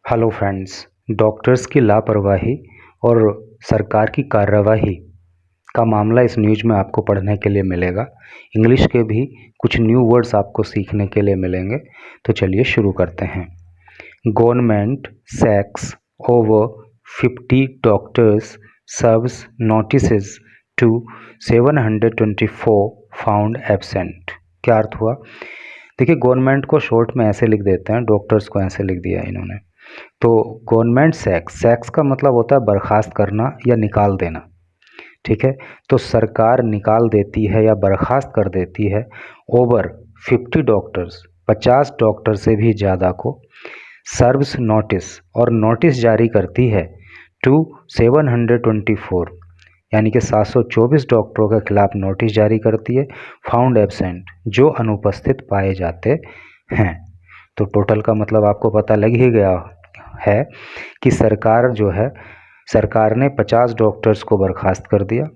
Hello friends. Doctors की लापरवाही और सरकार की कार्रवाई का मामला इस न्यूज़ में आपको पढ़ने के लिए मिलेगा। इंग्लिश के भी कुछ न्यू वर्ड्स आपको सीखने के लिए मिलेंगे। तो चलिए शुरू करते हैं। Government sacks over 50 doctors serves notices to 724 found absent. क्या अर्थ हुआ? देखिए, गवर्नमेंट को शॉर्ट में ऐसे लिख देते हैं, डॉक्टर्स को ऐसे लिख दिया इन्होंने। तो गवर्नमेंट सैक्स का मतलब होता है बर्खास्त करना या निकाल देना। ठीक है, तो सरकार निकाल देती है या बर्खास्त कर देती है ओवर 50 डॉक्टर्स, 50 डॉक्टर से भी ज़्यादा को, सर्व्स नोटिस और नोटिस जारी करती है टू 724 यानी कि 724 डॉक्टरों के खिलाफ नोटिस जारी करती है, फाउंड एब्सेंट जो अनुपस्थित पाए जाते हैं। तो टोटल का मतलब आपको पता लग ही गया है कि सरकार ने 50 डॉक्टर्स को बर्खास्त कर दिया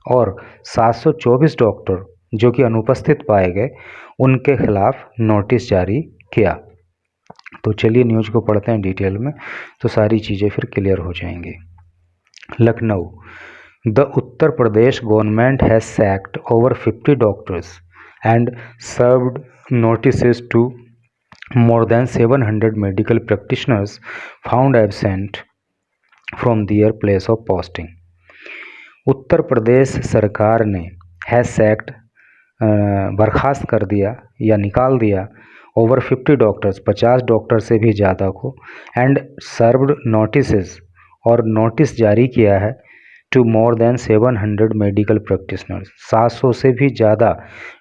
और 724 डॉक्टर जो कि अनुपस्थित पाए गए उनके खिलाफ नोटिस जारी किया। तो चलिए न्यूज़ को पढ़ते हैं डिटेल में, तो सारी चीज़ें फिर क्लियर हो जाएंगी। Lucknow, the Uttar Pradesh government has sacked over 50 doctors and served notice to more than 700 medical practitioners found absent from their place of posting। Uttar Pradesh सरकार ने हैज सैक्ड बर्खास्त कर दिया या निकाल दिया ओवर 50 डॉक्टर्स, 50 डॉक्टर से भी ज़्यादा को, एंड सर्व्ड नोटिसेस और नोटिस जारी किया है to more than 700 medical practitioners, 700 से भी ज़्यादा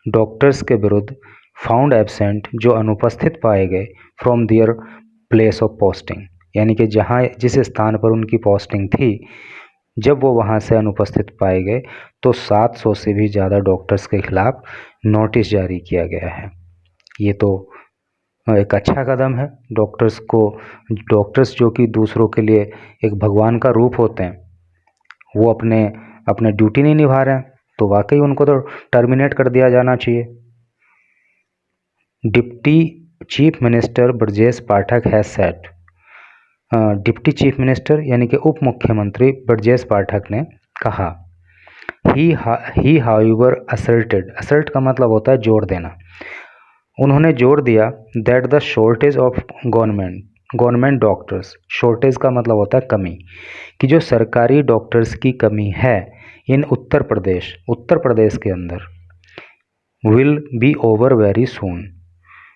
डॉक्टर्स के विरुद्ध फाउंड एब्सेंट जो अनुपस्थित पाए गए from their place of posting, यानी कि जहाँ जिस स्थान पर उनकी पोस्टिंग थी जब वो वहाँ से अनुपस्थित पाए गए तो 700 से भी ज़्यादा डॉक्टर्स के खिलाफ नोटिस जारी किया गया है। ये तो एक अच्छा कदम है। डॉक्टर्स जो कि दूसरों के लिए एक भगवान का रूप होते हैं, वो अपने ड्यूटी नहीं निभा रहे हैं, तो वाकई उनको तो टर्मिनेट कर दिया जाना चाहिए। Deputy chief minister Brajesh Pathak has said, deputy chief minister यानी कि उप मुख्यमंत्री ब्रजेश पाठक ने कहा, ही हाउएवर असर्ट का मतलब होता है जोर देना। उन्होंने जोर दिया that the shortage of government doctors, shortage का मतलब होता है कमी, कि जो सरकारी डॉक्टर्स की कमी है इन उत्तर प्रदेश के अंदर, will be over very soon.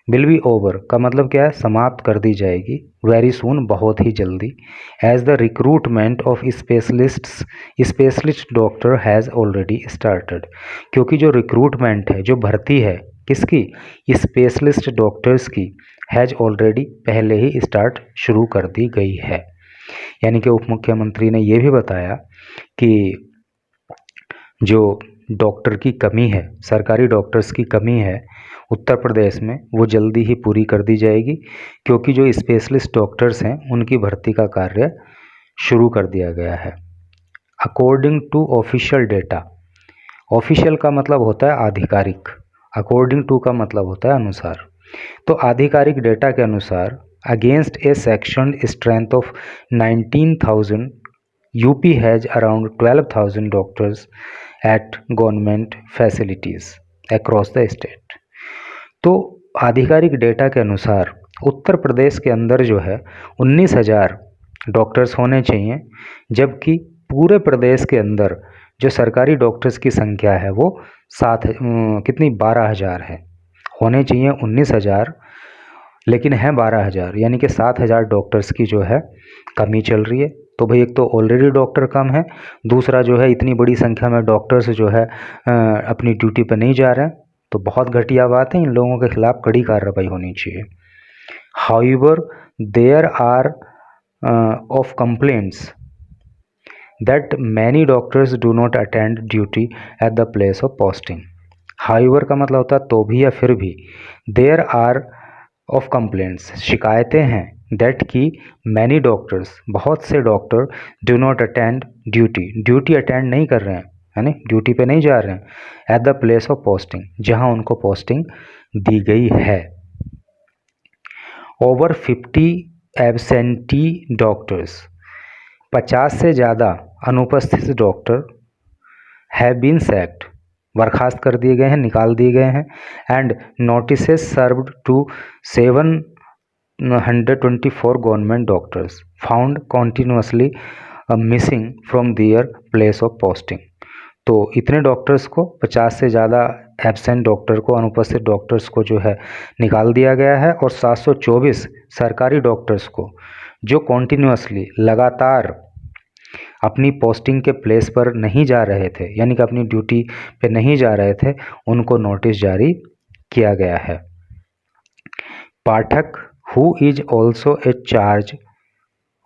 Will be over का मतलब क्या है? समाप्त कर दी जाएगी, वेरी सून बहुत ही जल्दी, as the recruitment of specialist doctor has already started, क्योंकि जो रिक्रूटमेंट है, जो भर्ती है किसकी? स्पेशलिस्ट डॉक्टर्स की, हैज़ ऑलरेडी पहले ही शुरू कर दी गई है। यानी कि उप मुख्यमंत्री ने ये भी बताया कि जो डॉक्टर की कमी है, सरकारी डॉक्टर्स की कमी है उत्तर प्रदेश में, वो जल्दी ही पूरी कर दी जाएगी, क्योंकि जो स्पेशलिस्ट डॉक्टर्स हैं उनकी भर्ती का कार्य शुरू कर दिया गया है। According to official data, official का मतलब होता है आधिकारिक, अकॉर्डिंग टू का मतलब होता है अनुसार। तो आधिकारिक डेटा के अनुसार against A section strength of 19,000 UP has around 12,000 doctors eight government facilities across the state. तो आधिकारिक डेटा के अनुसार उत्तर प्रदेश के अंदर जो है 19,000 डॉक्टर्स होने चाहिए, जबकि पूरे प्रदेश के अंदर जो सरकारी डॉक्टर्स की संख्या है वो 12,000 है। होने चाहिए 19,000 लेकिन है 12,000, यानी कि 7,000 डॉक्टर्स की जो है कमी चल रही है। तो भाई एक तो ऑलरेडी डॉक्टर कम है, दूसरा जो है इतनी बड़ी संख्या में डॉक्टर्स जो है अपनी ड्यूटी पर नहीं जा रहे हैं, तो बहुत घटिया बात है। इन लोगों के खिलाफ कड़ी कार्रवाई होनी चाहिए। However there are of complaints that many doctors do not attend duty at the place of posting. However का मतलब होता है तो भी या फिर भी, देयर आर ऑफ कंप्लेंट्स शिकायतें हैं, दैट की मैनी डॉक्टर्स बहुत से doctor do not attend duty attend नहीं कर रहे हैं, यानी ड्यूटी पे नहीं जा रहे हैं, eight the place of posting जहां उनको पोस्टिंग दी गई है। ओवर 50 एब्सेंटी डॉक्टर्स, 50 से ज़्यादा अनुपस्थित डॉक्टर हैव बीन सैक्ड, बर्खास्त कर दिए गए हैं, निकाल दिए गए हैं। And notices served to 724 government doctors found continuously missing from their place of posting. तो इतने डॉक्टर्स को, 50 से ज़्यादा एब्सेंट डॉक्टर को, अनुपस्थित डॉक्टर्स को जो है निकाल दिया गया है, और 724 सरकारी डॉक्टर्स को जो कॉन्टिन्यूसली लगातार अपनी पोस्टिंग के प्लेस पर नहीं जा रहे थे, यानी कि अपनी ड्यूटी पे नहीं जा रहे थे, उनको नोटिस जारी किया गया है। Pathak who is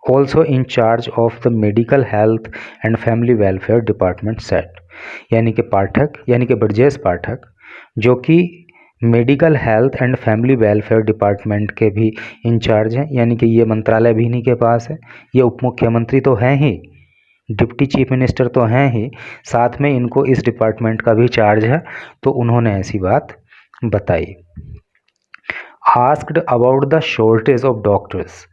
also in charge of the medical health and family welfare department said, यानी कि पाठक, यानी कि ब्रजेश पाठक, जो कि medical health and family welfare department के भी इंचार्ज हैं, यानी कि ये मंत्रालय भी इन्हीं के पास है। ये उप मुख्यमंत्री तो हैं ही, डिप्टी चीफ मिनिस्टर तो हैं ही, साथ में इनको इस डिपार्टमेंट का भी चार्ज है। तो उन्होंने ऐसी बात बताई। Asked about the shortage of doctors,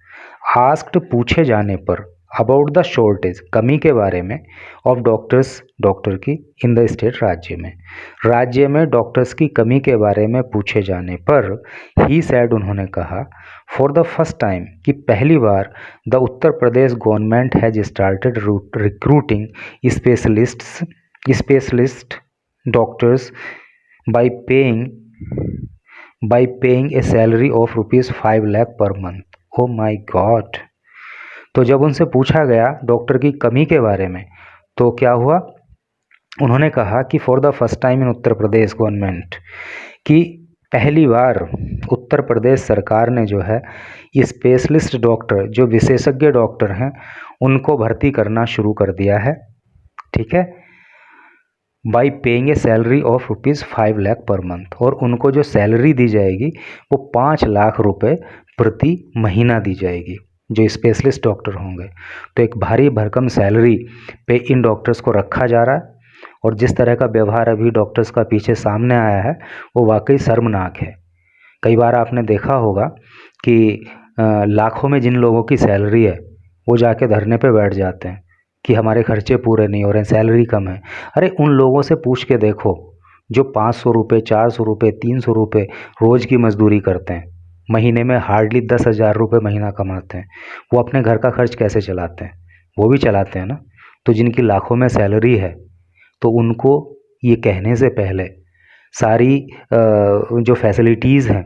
asked पूछे जाने पर, अबाउट द शॉर्टेज कमी के बारे में, ऑफ डॉक्टर्स डॉक्टर की, इन द स्टेट राज्य में डॉक्टर्स की कमी के बारे में पूछे जाने पर, ही सैड उन्होंने कहा, फॉर द फर्स्ट टाइम कि पहली बार, the Uttar Pradesh government has started recruiting specialist doctors by paying a salary of ₹5 lakh per month. O my God. तो जब उनसे पूछा गया डॉक्टर की कमी के बारे में, तो क्या हुआ, उन्होंने कहा कि for the first time in Uttar Pradesh government, कि पहली बार उत्तर प्रदेश सरकार ने जो है स्पेशलिस्ट डॉक्टर, जो विशेषज्ञ डॉक्टर हैं, उनको भर्ती करना शुरू कर दिया है। ठीक है, by paying a salary of ₹5 lakh per month, और उनको जो सैलरी दी जाएगी वो 5 लाख रुपए प्रति महीना दी जाएगी, जो स्पेशलिस्ट डॉक्टर होंगे। तो एक भारी भरकम सैलरी पे इन डॉक्टर्स को रखा जा रहा है, और जिस तरह का व्यवहार अभी डॉक्टर्स का पीछे सामने आया है वो वाकई शर्मनाक है। कई बार आपने देखा होगा कि लाखों में जिन लोगों की सैलरी है वो जाके धरने पे बैठ जाते हैं कि हमारे खर्चे पूरे नहीं हो रहे हैं, सैलरी कम है। अरे उन लोगों से पूछ के देखो जो 500 रुपये, 400 रुपये, 300 रुपये रोज़ की मजदूरी करते हैं, महीने में हार्डली 10,000 रुपये महीना कमाते हैं, वो अपने घर का खर्च कैसे चलाते हैं? वो भी चलाते हैं ना। तो जिनकी लाखों में सैलरी है, तो उनको ये कहने से पहले सारी जो फैसिलिटीज़ हैं,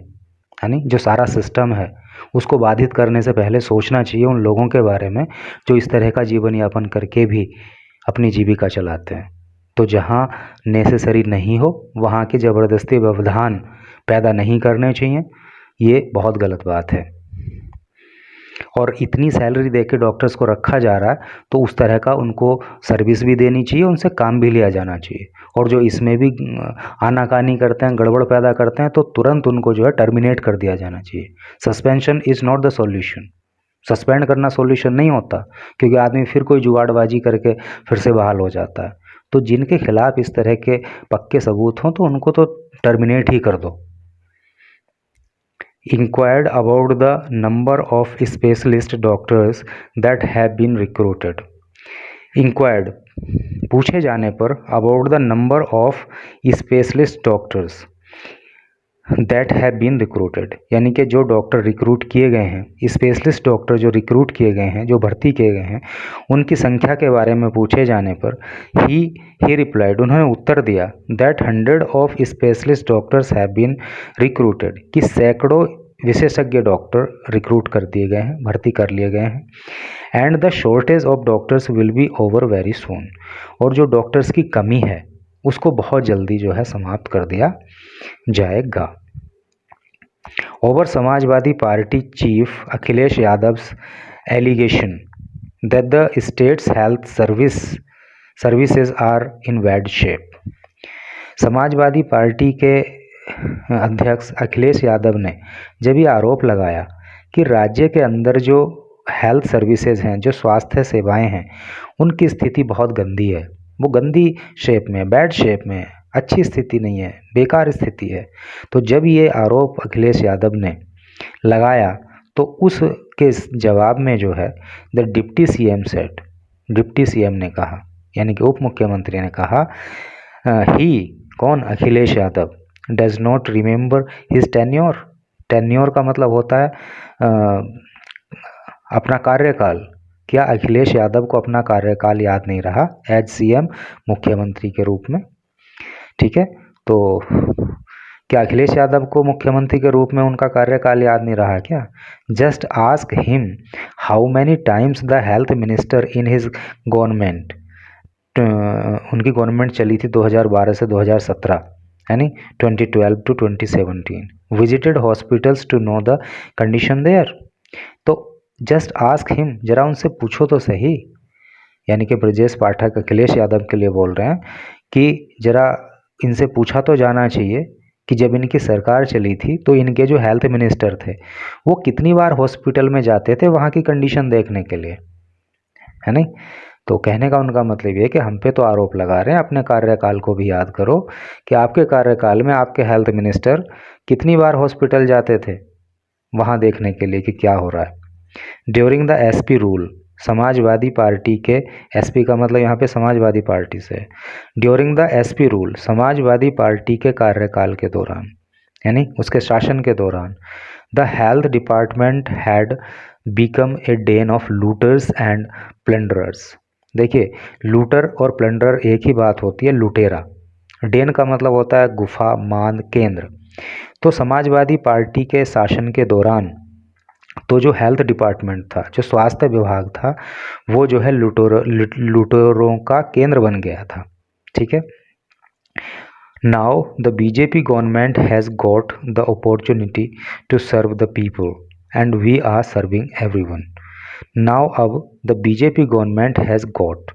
यानी जो सारा सिस्टम है, उसको बाधित करने से पहले सोचना चाहिए उन लोगों के बारे में जो इस तरह का जीवन यापन करके भी अपनी जीविका चलाते हैं। तो जहाँ नेसेसरी नहीं हो वहाँ के ज़बरदस्ती व्यवधान पैदा नहीं करने चाहिए, ये बहुत गलत बात है। और इतनी सैलरी देके डॉक्टर्स को रखा जा रहा है, तो उस तरह का उनको सर्विस भी देनी चाहिए, उनसे काम भी लिया जाना चाहिए। और जो इसमें भी आनाकानी करते हैं, गड़बड़ पैदा करते हैं, तो तुरंत उनको जो है टर्मिनेट कर दिया जाना चाहिए। Suspension is not the solution. Suspend करना सॉल्यूशन नहीं होता, क्योंकि आदमी फिर कोई जुगाड़बाजी करके फिर से बहाल हो जाता है। तो जिनके खिलाफ इस तरह के पक्के सबूत हों तो उनको तो टर्मिनेट ही कर दो। Inquired about the number of specialist doctors that have been recruited. Inquired पूछे जाने पर about the number of specialist doctors that have been recruited, यानी कि जो डॉक्टर रिक्रूट किए गए हैं, स्पेशलिस्ट डॉक्टर जो रिक्रूट किए गए हैं, जो भर्ती किए गए हैं, उनकी संख्या के बारे में पूछे जाने पर ही रिप्लाइड, उन्होंने उत्तर दिया that 100 of specialist doctors have been recruited, कि सैकड़ों विशेषज्ञ डॉक्टर रिक्रूट कर दिए गए हैं, भर्ती कर लिए गए हैं। And the shortage of doctors will be over very soon, और जो डॉक्टर्स की कमी है उसको बहुत जल्दी जो है समाप्त कर दिया जाएगा। Over Samajwadi Party chief Akhilesh Yadav's allegation that the state's health services are in bad shape. Samajwadi party के अध्यक्ष अखिलेश यादव ने जब ये आरोप लगाया कि राज्य के अंदर जो हेल्थ सर्विसेज हैं, जो स्वास्थ्य सेवाएं हैं, उनकी स्थिति बहुत गंदी है, वो गंदी शेप में, बैड शेप में, अच्छी स्थिति नहीं है, बेकार स्थिति है। तो जब ये आरोप अखिलेश यादव ने लगाया तो उस के जवाब में जो है the deputy CM said, deputy CM ने कहा यानी कि उप मुख्यमंत्री ने कहा, ही कौन, Akhilesh Yadav, does not remember his tenure. Tenure का मतलब होता है अपना कार्यकाल। क्या अखिलेश यादव को अपना कार्यकाल याद नहीं रहा एज सीएम, मुख्यमंत्री के रूप में? ठीक है, तो क्या अखिलेश यादव को मुख्यमंत्री के रूप में उनका कार्यकाल याद नहीं रहा क्या? Just ask him how many times the health minister in his government, उनकी गवर्नमेंट चली थी 2012 से 2017 यानी 2012 to 2017, visited hospitals to know the condition there. तो जस्ट आस्क हिम, जरा उनसे पूछो तो सही, यानी कि ब्रजेश पाठक अखिलेश यादव के लिए बोल रहे हैं कि जरा इनसे पूछा तो जाना चाहिए कि जब इनकी सरकार चली थी तो इनके जो हेल्थ मिनिस्टर थे वो कितनी बार हॉस्पिटल में जाते थे वहाँ की कंडीशन देखने के लिए, है नहीं? तो कहने का उनका मतलब ये है कि हम पे तो आरोप लगा रहे हैं, अपने कार्यकाल को भी याद करो कि आपके कार्यकाल में आपके हेल्थ मिनिस्टर कितनी बार हॉस्पिटल जाते थे वहाँ देखने के लिए कि क्या हो रहा है। During the SP rule, Samajwadi party के, एसपी का मतलब यहाँ पे समाजवादी पार्टी से है। During the SP rule, Samajwadi party के कार्यकाल के दौरान यानी उसके शासन के दौरान, the health department had become a den of looters and plunderers. देखिए, लूटर और प्लंडर एक ही बात होती है, लुटेरा। डेन का मतलब होता है गुफा, मान, केंद्र। तो समाजवादी पार्टी के शासन के दौरान तो जो हेल्थ डिपार्टमेंट था, जो स्वास्थ्य विभाग था, वो जो है लुटेरों का केंद्र बन गया था। ठीक है। Now the BJP government has got the opportunity to serve the people and we are serving everyone. Now अब the BJP government has got,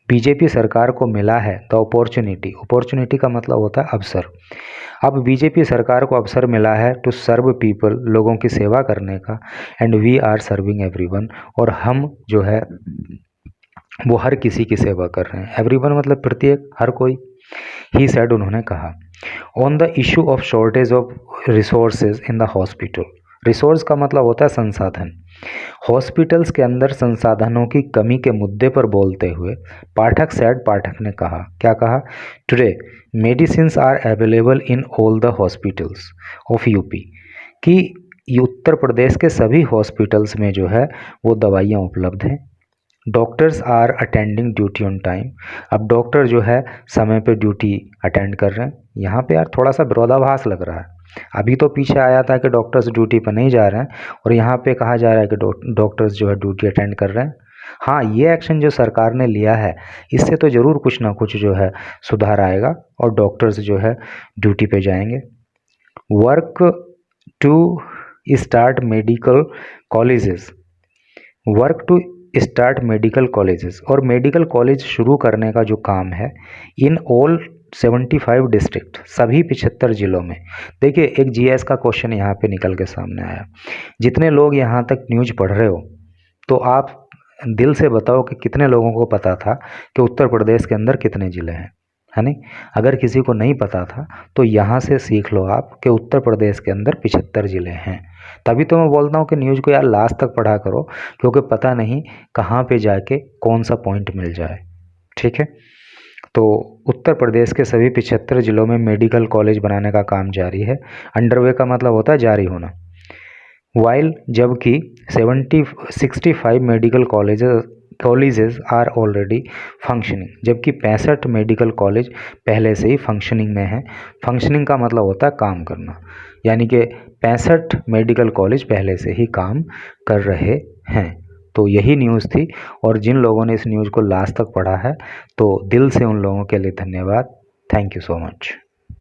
BJP सरकार को मिला है द अपॉर्चुनिटी, अपॉर्चुनिटी का मतलब होता है अवसर। अब बीजेपी सरकार को अवसर मिला है टू सर्व पीपल, लोगों की सेवा करने का, and we are serving everyone, और हम जो है वो हर किसी की सेवा कर रहे हैं। एवरीवन मतलब प्रत्येक, हर कोई। ही सेड, उन्होंने कहा। On the issue of shortage of resources in the hospital, resource का मतलब होता है संसाधन। हॉस्पिटल्स के अंदर संसाधनों की कमी के मुद्दे पर बोलते हुए पाठक सेड, पाठक ने कहा, क्या कहा? Today medicines are available in all the hospitals of UP, कि उत्तर प्रदेश के सभी हॉस्पिटल्स में जो है वो दवाइयाँ उपलब्ध हैं। Doctors are attending duty on time, अब डॉक्टर जो है समय पे ड्यूटी अटेंड कर रहे हैं। यहाँ पे यार थोड़ा सा विरोधाभास लग रहा है। अभी तो पीछे आया था कि डॉक्टर्स ड्यूटी पर नहीं जा रहे हैं, और यहाँ पे कहा जा रहा है कि डॉक्टर्स जो है ड्यूटी अटेंड कर रहे हैं। हाँ, ये एक्शन जो सरकार ने लिया है इससे तो ज़रूर कुछ ना कुछ जो है सुधार आएगा और डॉक्टर्स जो है ड्यूटी पे जाएंगे। Work to start medical colleges, work to start medical colleges, और मेडिकल कॉलेज शुरू करने का जो काम है इन ऑल 75 डिस्ट्रिक्ट, सभी 75 जिलों में। देखिए, एक जीएस का क्वेश्चन यहाँ पे निकल के सामने आया। जितने लोग यहाँ तक न्यूज़ पढ़ रहे हो तो आप दिल से बताओ कि कितने लोगों को पता था कि उत्तर प्रदेश के अंदर कितने ज़िले हैं, है नहीं? अगर किसी को नहीं पता था तो यहाँ से सीख लो आप कि उत्तर प्रदेश के अंदर 75 ज़िले हैं। तभी तो मैं बोलता हूँ कि न्यूज़ को यार लास्ट तक पढ़ा करो, क्योंकि पता नहीं कहाँ पे जाके कौन सा पॉइंट मिल जाए। ठीक है, तो उत्तर प्रदेश के सभी 75 जिलों में मेडिकल कॉलेज बनाने का काम जारी है। अंडरवे का मतलब होता है जारी होना। वाइल, जबकि 65 medical colleges are already functioning, जबकि 65 मेडिकल कॉलेज पहले से ही फंक्शनिंग में हैं। फंक्शनिंग का मतलब होता है काम करना, यानी कि 65 मेडिकल कॉलेज पहले से ही काम कर रहे हैं। तो यही न्यूज़ थी, और जिन लोगों ने इस न्यूज़ को लास्ट तक पढ़ा है तो दिल से उन लोगों के लिए धन्यवाद। Thank you so much.